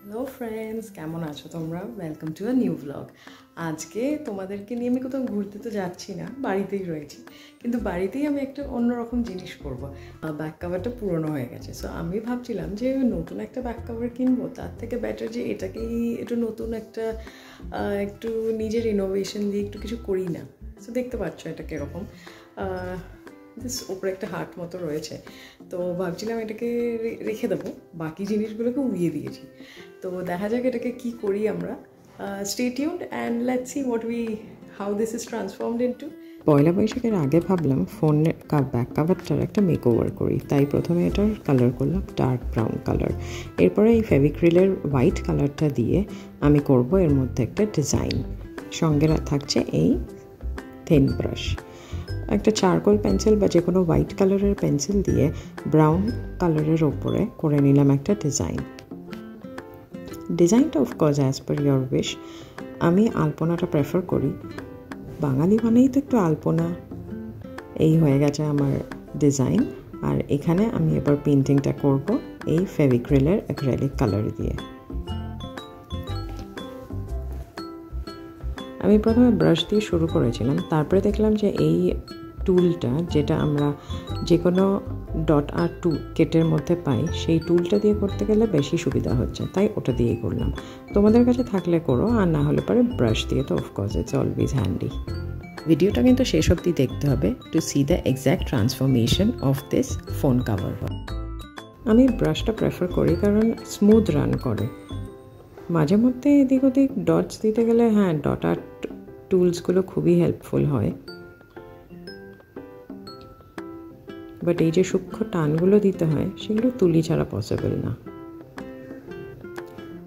Hello friends, কেমন আছো তোমরা? Welcome to a new blog. আজকে তোমাদেরকে নিয়ে আমি কোথাও ঘুরতে তো যাচ্ছি না, বাড়িতেই রয়েছি। কিন্তু বাড়িতেই আমি একটা অন্যরকম জিনিস করবো। ব্যাক কাভারটা পুরনো হয়ে গেছে, সো আমি ভাবছিলাম যে নতুন একটা ব্যাক কাভার কিনবো, তার থেকে বেটার যে এটাকেই একটু নতুন একটা একটু নিজের ইনোভেশন দিয়ে একটু কিছু করি না। সো দেখতে পাচ্ছ এটা কীরকম, ওপরে একটা হার্ট মতো রয়েছে। তো ভাবছিলাম এটাকে রেখে দেবো, বাকি জিনিসগুলোকে উড়িয়ে দিয়েছি। তো দেখা যাক এটাকে কি করি আমরা। Stay tuned and let's see how this is transformed into. পয়লা বৈশাখের আগে ভাবলাম ফোনের ব্যাক কাভারটার একটা মেকওভার করি, তাই প্রথমে এটার কালার করলাম ডার্ক ব্রাউন কালার। এরপরে এই ফেভিক্রিলের হোয়াইট কালারটা দিয়ে আমি করব এর মধ্যে একটা ডিজাইন। সঙ্গে থাকছে এই থিন ব্রাশ, একটা চারকোল পেন্সিল বা যে কোনো হোয়াইট কালারের পেন্সিল দিয়ে ব্রাউন কালারের ওপরে করে নিলাম একটা ডিজাইনটা of course as per your wish. আমি আলপনাটা প্রেফার করি, বাঙালি মানেই তো একটু আলপনা। এই হয়ে গেছে আমার ডিজাইন। আর এখানে আমি এবার পেন্টিংটা করব এই ফেভিক্রিলের অ্যাক্রিলিক কালার দিয়ে। আমি প্রথমে ব্রাশ দিয়ে শুরু করেছিলাম, তারপরে দেখলাম যে এই টুলটা যেটা আমরা যে কোনো ডট আর কেটের মধ্যে পাই, সেই টুলটা দিয়ে করতে গেলে বেশি সুবিধা হচ্ছে, তাই ওটা দিয়েই করলাম। তোমাদের কাছে থাকলে করো, আর না হলে পরে ব্রাশ দিয়ে তো অফকোর্স ইটস অলওয়েজ হ্যান্ডি। ভিডিওটা কিন্তু শেষ অবধি দেখতে হবে to see the exact transformation of this phone cover. আমি ব্রাশটা প্রেফার করি কারণ স্মুথ রান করে। মাঝে মধ্যে এদিক ওদিক ডটস দিতে গেলে হ্যাঁ, ডট আর্ট টুলসগুলো খুবই হেল্পফুল হয়, বাট এই যে সূক্ষ্ম টানগুলো দিতে হয় সেগুলো তুলি ছাড়া পসিবল না।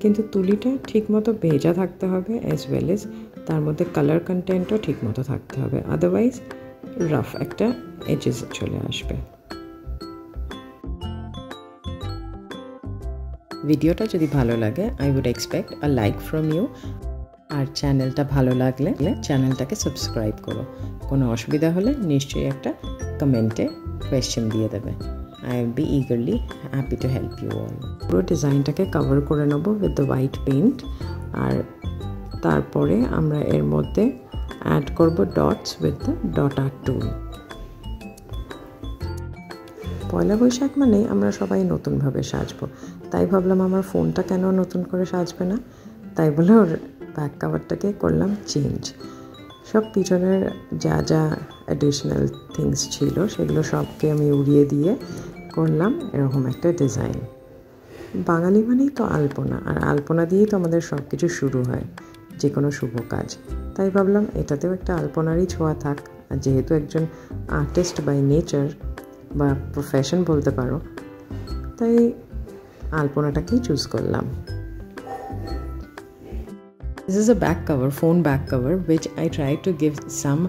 কিন্তু তুলিটা ঠিকমতো ভেজা থাকতে হবে, অ্যাজ ওয়েল এজ তার মধ্যে কালার কন্টেন্টও ঠিকমতো থাকতে হবে, আদারওয়াইজ রাফ একটা এজেস চলে আসবে। ভিডিওটা যদি ভালো লাগে, I would expect a like from you. আর চ্যানেলটা ভালো লাগলে চ্যানেলটাকে সাবস্ক্রাইব করো। কোনো অসুবিধা হলে নিশ্চয়ই একটা কমেন্টে কোয়েশ্চেন দিয়ে দেবে। I will be eagerly happy to help you all. পুরো ডিজাইনটাকে কভার করে নেব উইথ দ্য হোয়াইট পেইন্ট, আর তারপরে আমরা এর মধ্যে অ্যাড করব dots with the dot art tool. Poila Baishakh মানেই আমরা সবাই নতুনভাবে সাজবো, তাই ভাবলাম আমার ফোনটা কেন নতুন করে সাজবে না, তাই বলে ওর ব্যাক কাভারটাকে করলাম চেঞ্জ। সব পিছনের যা যা অ্যাডিশনাল থিংস ছিল সেগুলো সবকে আমি উড়িয়ে দিয়ে করলাম এরকম একটা ডিজাইন। বাঙালি মানেই তো আলপনা, আর আলপনা দিয়েই তো আমাদের সব কিছু শুরু হয়, যে কোনো শুভ কাজ। তাই ভাবলাম এটাতেও একটা আলপনারই ছোঁয়া থাক। আর যেহেতু একজন আর্টিস্ট বাই নেচার বা প্রফেশন বলতে পারো, তাই আলপনাটাকেই চুজ করলাম। This is a back cover, phone back cover, which I tried to give some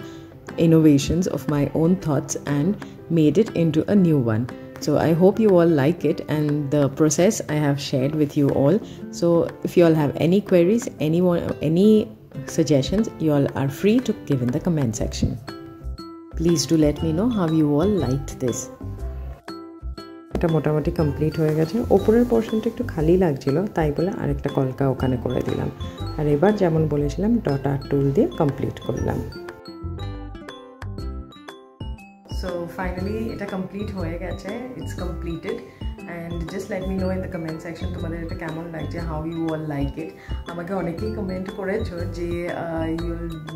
innovations of my own thoughts and made it into a new one. So I hope you all like it and the process I have shared with you all. So if you all have any queries, any suggestions, you all are free to give in the comment section. Please do let me know how you all liked this. এটা মোটামুটি complete হয়ে গেছে। ওপরের পোর্শনটা একটু খালি লাগছিল, তাই বলে আরেকটা কলকা ওখানে করে দিলাম। আর এবার যেমন বলেছিলাম ডট আর্ট টুল দিয়ে কমপ্লিট করলাম। সো ফাইনালি এটা কমপ্লিট হয়ে গেছে, it's completed. And just let me know in the comment section তোমাদের এটা কেমন লাগছে, how you all like it. আমাকে অনেকেই কমেন্ট করেছো যে ইউ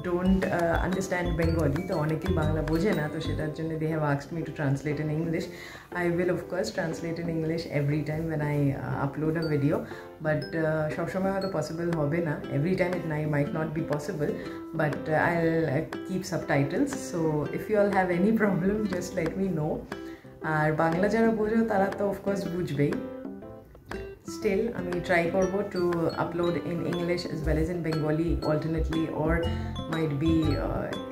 ডোন্ট আন্ডারস্ট্যান্ড বেঙ্গলি, তো অনেকেই বাংলা বোঝে না, তো সেটার জন্য they have asked me to translate in English. I will of course translate in English every time when I upload a video, but সবসময় হয়তো পসিবল হবে না, every time it might not be possible, but I'll keep subtitles, so if you all have any problem just let me know. আর বাংলা যারা বোঝো তারা তো of course বুঝবেই। Still আমি ট্রাই করবো to upload in English as well as in Bengali alternately, or might be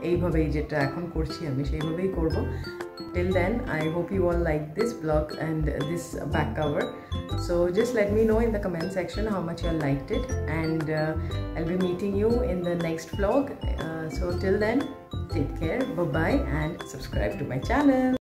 এইভাবেই যেটা এখন করছি আমি সেইভাবেই করবো। Till then, I hope you all like this blog and this back cover. So just let me know in the comment section how much you all liked it, and I'll be meeting you in the next vlog. So till then, take care, bye bye, and subscribe to my channel.